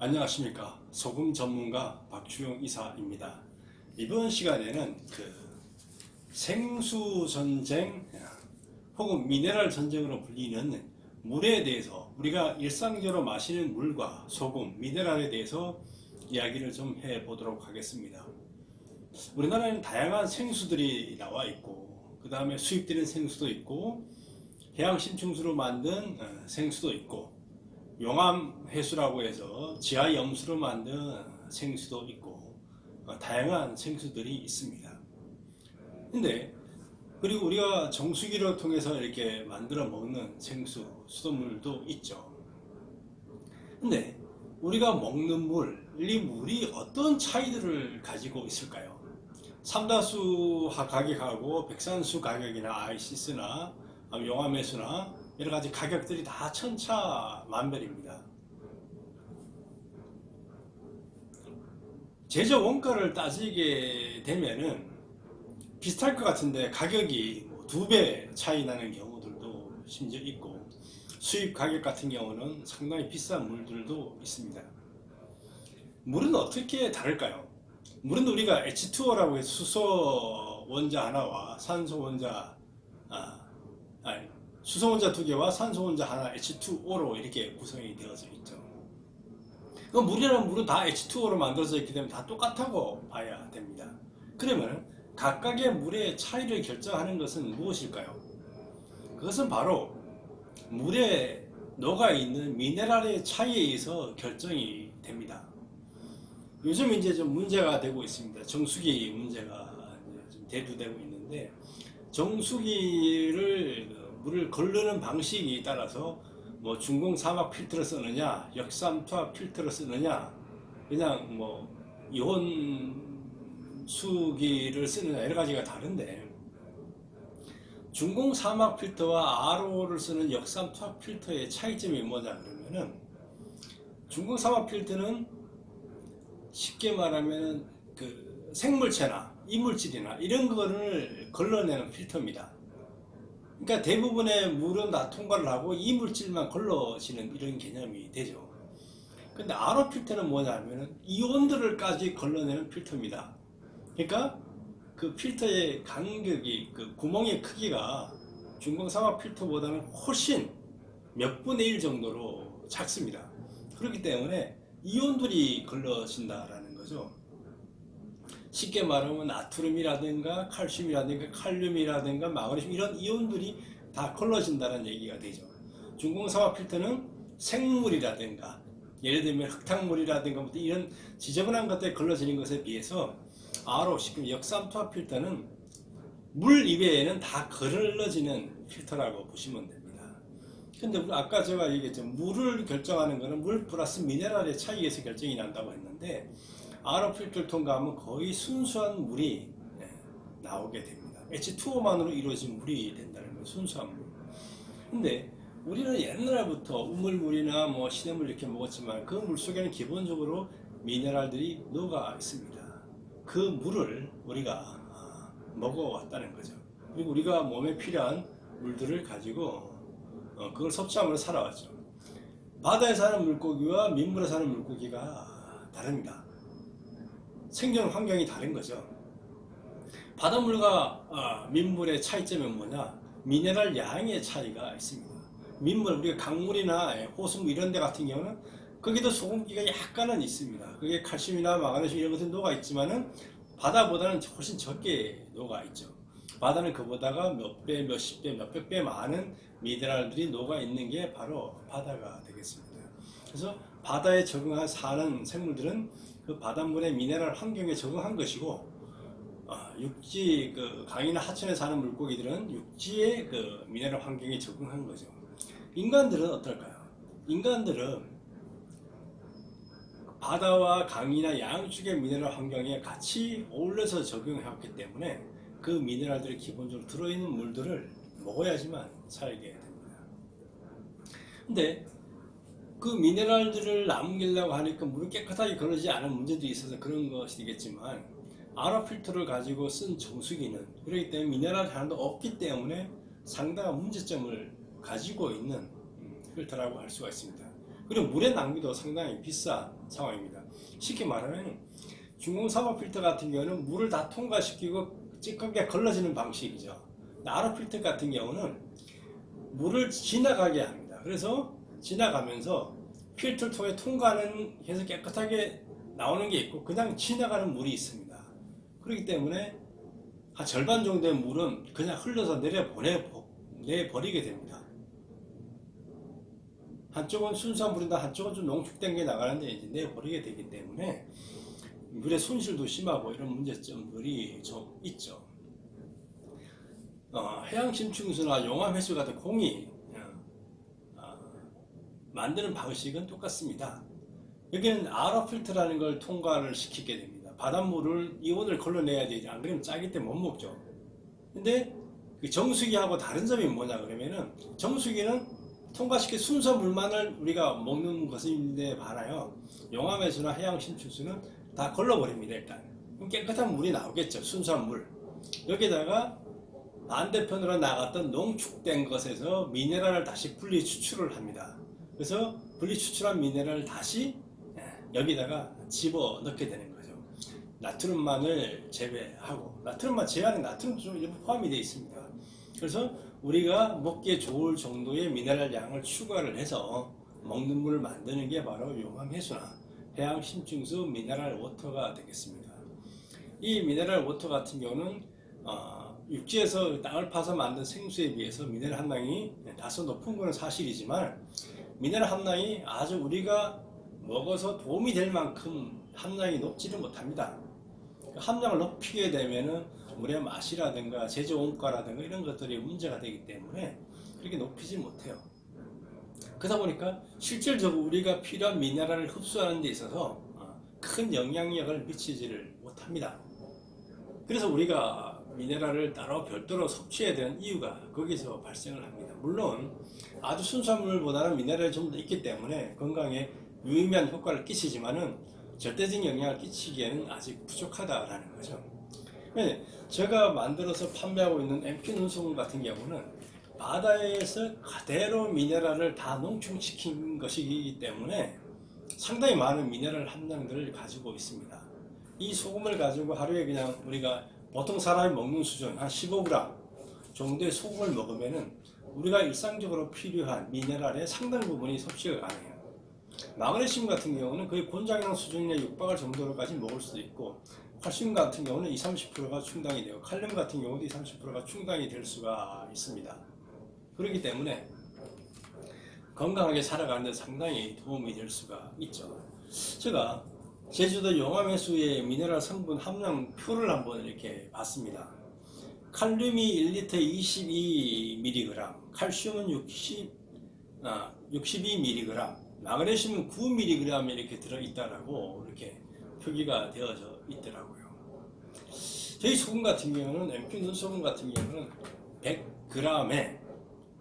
안녕하십니까. 소금 전문가 박주영 이사입니다. 이번 시간에는 생수 전쟁 혹은 미네랄 전쟁으로 불리는 물에 대해서, 우리가 일상적으로 마시는 물과 소금, 미네랄에 대해서 이야기를 좀 해보도록 하겠습니다. 우리나라에는 다양한 생수들이 나와 있고, 그 다음에 수입되는 생수도 있고, 해양 심층수로 만든 생수도 있고, 용암 해수라고 해서 지하 염수로 만든 생수도 있고, 다양한 생수들이 있습니다. 근데 그리고 우리가 정수기를 통해서 이렇게 만들어 먹는 생수, 수돗물도 있죠. 근데 우리가 먹는 물, 이 물이 어떤 차이들을 가지고 있을까요? 삼다수 가격하고 백산수 가격이나 아이시스나 용암해수나 여러 가지 가격들이 다 천차만별입니다. 제조 원가를 따지게 되면은 비슷할 것 같은데 가격이 2배 차이 나는 경우들도 심지어 있고, 수입 가격 같은 경우는 상당히 비싼 물들도 있습니다. 물은 어떻게 다를까요? 물은 우리가 H2O라고 해서 수소 원자 하나와 산소 원자 아니, 수소 원자 2개와 산소 원자 하나 H2O로 이렇게 구성이 되어져 있죠. 물이라는 물은 다 H2O로 만들어져 있기 때문에 다 똑같다고 봐야 됩니다. 그러면 각각의 물의 차이를 결정하는 것은 무엇일까요? 그것은 바로 물에 녹아있는 미네랄의 차이에 의해서 결정이 됩니다. 요즘 이제 좀 문제가 되고 있습니다. 정수기 문제가 좀 대두되고 있는데, 정수기를 물을 걸르는 방식에 따라서 뭐 중공 사막 필터를 쓰느냐, 역삼투압 필터를 쓰느냐, 그냥 뭐 이온 수기를 쓰느냐, 여러 가지가 다른데, 중공 사막 필터와 RO를 쓰는 역삼투압 필터의 차이점이 뭐냐 그러면은, 중공 사막 필터는 쉽게 말하면 그 생물체나 이물질이나 이런 거를 걸러내는 필터입니다. 그러니까 대부분의 물은 다 통과를 하고 이물질만 걸러지는 이런 개념이 되죠. 근데 RO 필터는 뭐냐면은 이온들을까지 걸러내는 필터입니다. 그러니까 그 필터의 간격이, 그 구멍의 크기가 중공사막 필터보다는 훨씬 몇 분의 1 정도로 작습니다. 그렇기 때문에 이온들이 걸러진다라는 거죠. 쉽게 말하면 나트륨이라든가 칼슘이라든가 칼륨이라든가 마그네슘, 이런 이온들이 다 걸러진다는 얘기가 되죠. 중공사막 필터는 생물이라든가, 예를 들면 흙탕물이라든가 이런 지저분한 것들이 걸러지는 것에 비해서 RO, 역삼투압 필터는 물 이외에는 다 걸러지는 필터라고 보시면 됩니다. 근데 아까 제가 얘기했죠. 물을 결정하는 것은 물 플러스 미네랄의 차이에서 결정이 난다고 했는데, RO 필터를 통과하면 거의 순수한 물이 나오게 됩니다. H2O만으로 이루어진 물이 된다는 건 순수한 물. 근데 우리는 옛날부터 우물물이나 뭐 시냇물 이렇게 먹었지만, 그 물 속에는 기본적으로 미네랄들이 녹아 있습니다. 그 물을 우리가 먹어왔다는 거죠. 그리고 우리가 몸에 필요한 물들을 가지고 그걸 섭취하면서 살아왔죠. 바다에 사는 물고기와 민물에 사는 물고기가 다릅니다. 생존 환경이 다른 거죠. 바닷물과 민물의 차이점은 뭐냐? 미네랄 양의 차이가 있습니다. 민물, 우리가 강물이나 호수물 이런 데 같은 경우는 거기도 소금기가 약간은 있습니다. 그게 칼슘이나 마그네슘 이런 것들이 녹아 있지만은 바다보다는 훨씬 적게 녹아 있죠. 바다는 그보다가 몇 배, 몇십 배, 몇백 배 많은 미네랄들이 녹아 있는 게 바로 바다가 되겠습니다. 그래서 바다에 적응한 사는 생물들은 그 바닷물의 미네랄 환경에 적응한 것이고, 육지, 그 강이나 하천에 사는 물고기들은 육지의 그 미네랄 환경에 적응한 거죠. 인간들은 어떨까요? 인간들은 바다와 강이나 양쪽의 미네랄 환경에 같이 어울려서 적용해왔기 때문에 그 미네랄들이 기본적으로 들어있는 물들을 먹어야지만 살게 됩니다. 근데 그 미네랄들을 남기려고 하니까 물이 깨끗하게 걸러지지 않은 문제도 있어서 그런 것이겠지만, RO 필터를 가지고 쓴 정수기는 그렇기 때문에 미네랄이 하나도 없기 때문에 상당한 문제점을 가지고 있는 필터라고 할 수가 있습니다. 그리고 물의 낭비도 상당히 비싼 상황입니다. 쉽게 말하면 중공사막 필터 같은 경우는 물을 다 통과시키고 찌끄게 걸러지는 방식이죠. RO 필터 같은 경우는 물을 지나가게 합니다. 그래서 지나가면서 필터를 통해 통과하는 해서 깨끗하게 나오는 게 있고 그냥 지나가는 물이 있습니다. 그렇기 때문에 한 절반 정도의 물은 그냥 흘러서 내버리게 됩니다. 한쪽은 순수한 물이다, 한쪽은 좀 농축된 게 나가는데 이제 내버리게 되기 때문에 물의 손실도 심하고 이런 문제점들이 좀 있죠. 해양 심층수나 용암 해수 같은 공이 만드는 방식은 똑같습니다. 여기는 RO 필터라는 걸 통과를 시키게 됩니다. 바닷물을 이온을 걸러내야 되지, 안 그러면 짜기 때문에 못 먹죠. 근데 그 정수기하고 다른 점이 뭐냐 그러면은, 정수기는 통과시킨 순수한 물만을 우리가 먹는 것인데 반하여 용암해수나 해양 심층수는 다 걸러버립니다. 일단 그럼 깨끗한 물이 나오겠죠. 순수한 물. 여기다가 반대편으로 나갔던 농축된 것에서 미네랄을 다시 분리 추출을 합니다. 그래서 분리 추출한 미네랄을 다시 여기다가 집어 넣게 되는 거죠. 나트륨만을 제외하고, 나트륨만 제외하는 나트륨도 좀 일부 포함이 되어 있습니다. 그래서 우리가 먹기에 좋을 정도의 미네랄 양을 추가를 해서 먹는 물을 만드는 게 바로 용암 해수나 해양 심층수 미네랄 워터가 되겠습니다. 이 미네랄 워터 같은 경우는 육지에서 땅을 파서 만든 생수에 비해서 미네랄 함량이 다소 높은 것은 사실이지만, 미네랄 함량이 아주 우리가 먹어서 도움이 될 만큼 함량이 높지는 못합니다. 함량을 높이게 되면은 물의 맛이라든가 제조 원가라든가 이런 것들이 문제가 되기 때문에 그렇게 높이지 못해요. 그러다 보니까 실질적으로 우리가 필요한 미네랄을 흡수하는 데 있어서 큰 영향력을 미치지를 못합니다. 그래서 우리가 미네랄을 따로 별도로 섭취해야 되는 이유가 거기서 발생을 합니다. 물론 아주 순수한 물보다는 미네랄이 좀 더 있기 때문에 건강에 유의미한 효과를 끼치지만은 절대적인 영향을 끼치기에는 아직 부족하다라는 거죠. 제가 만들어서 판매하고 있는 MP 눈소금 같은 경우는 바다에서 그대로 미네랄을 다 농축시킨 것이기 때문에 상당히 많은 미네랄 함량들을 가지고 있습니다. 이 소금을 가지고 하루에 그냥 우리가 보통 사람이 먹는 수준 한 15g 정도의 소금을 먹으면은 우리가 일상적으로 필요한 미네랄의 상당 부분이 섭취가 가능해요. 마그네슘 같은 경우는 거의 곤장이랑 수준에 육박할 정도로까지 먹을 수도 있고, 칼슘 같은 경우는 20-30%가 충당이 되고, 칼륨 같은 경우도 20-30%가 충당이 될 수가 있습니다. 그렇기 때문에 건강하게 살아가는 데 상당히 도움이 될 수가 있죠. 제가 제주도 용암해수의 미네랄 성분 함량 표를 한번 이렇게 봤습니다. 칼륨이 1리터에 22mg, 칼슘은 62mg, 마그네슘은 9mg 이렇게 들어있다라고 이렇게 표기가 되어져 있더라고요. 저희 소금 같은 경우는, MP 눈소금 같은 경우는 100g에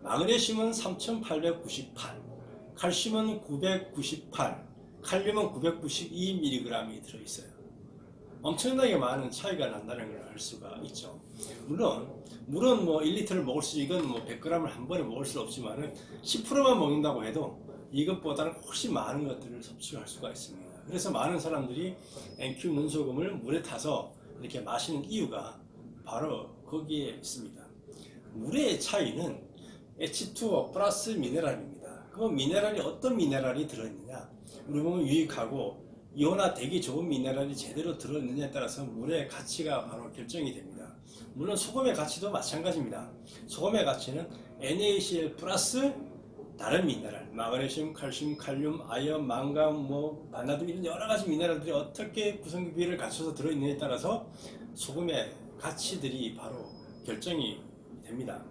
마그네슘은 3898, 칼슘은 998, 칼륨은 992mg이 들어있어요. 엄청나게 많은 차이가 난다는 걸 알 수가 있죠. 물론 물은 뭐 1리터를 먹을 수, 이건 뭐 100g을 한 번에 먹을 수 없지만은 10%만 먹는다고 해도 이것보다는 훨씬 많은 것들을 섭취할 수가 있습니다. 그래서 많은 사람들이 NQ 눈소금을 물에 타서 이렇게 마시는 이유가 바로 거기에 있습니다. 물의 차이는 H2O 플러스 미네랄입니다. 그 미네랄이 어떤 미네랄이 들어있느냐, 우리 몸에 유익하고 이온화되기 좋은 미네랄이 제대로 들어있느냐에 따라서 물의 가치가 바로 결정이 됩니다. 물론 소금의 가치도 마찬가지입니다. 소금의 가치는 NaCl 플러스 다른 미네랄, 마그네슘, 칼슘, 칼륨, 아연, 망간, 바나듐 이런 여러 가지 미네랄들이 어떻게 구성 비율을 갖춰서 들어있느냐에 따라서 소금의 가치들이 바로 결정이 됩니다.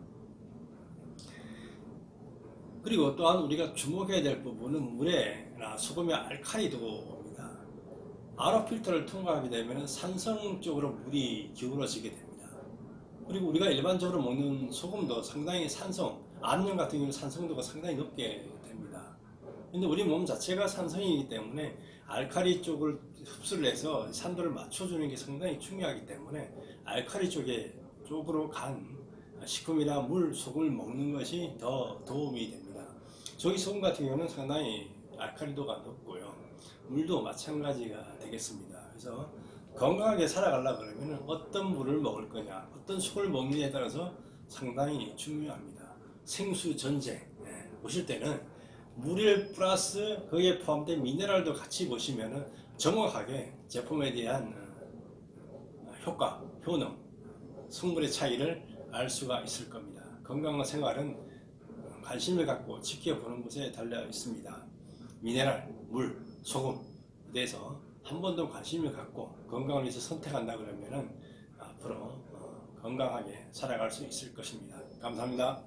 그리고 또한 우리가 주목해야 될 부분은 물의 소금의 알칼리도입니다. RO 필터를 통과하게 되면 산성 쪽으로 물이 기울어지게 됩니다. 그리고 우리가 일반적으로 먹는 소금도 상당히 암염 같은 경우 산성도가 상당히 높게 됩니다. 근데 우리 몸 자체가 산성이기 때문에 알칼리 쪽을 흡수를 해서 산도를 맞춰주는 게 상당히 중요하기 때문에 알칼리 쪽으로 간 식품이나 물, 소금을 먹는 것이 더 도움이 됩니다. 저희 소금 같은 경우는 상당히 알칼리도가 높고요. 물도 마찬가지가 되겠습니다. 그래서 건강하게 살아가려고 그러면 어떤 물을 먹을 거냐, 어떤 속을 먹느냐에 따라서 상당히 중요합니다. 생수 전쟁 보실 때는 물을 플러스 거기에 포함된 미네랄도 같이 보시면 정확하게 제품에 대한 효과, 효능, 성분의 차이를 알 수가 있을 겁니다. 건강한 생활은 관심을 갖고 지켜보는 것에 달려 있습니다. 미네랄, 물, 소금에 대해서 한 번 더 관심을 갖고 건강을 위해서 선택한다 그러면은 앞으로 건강하게 살아갈 수 있을 것입니다. 감사합니다.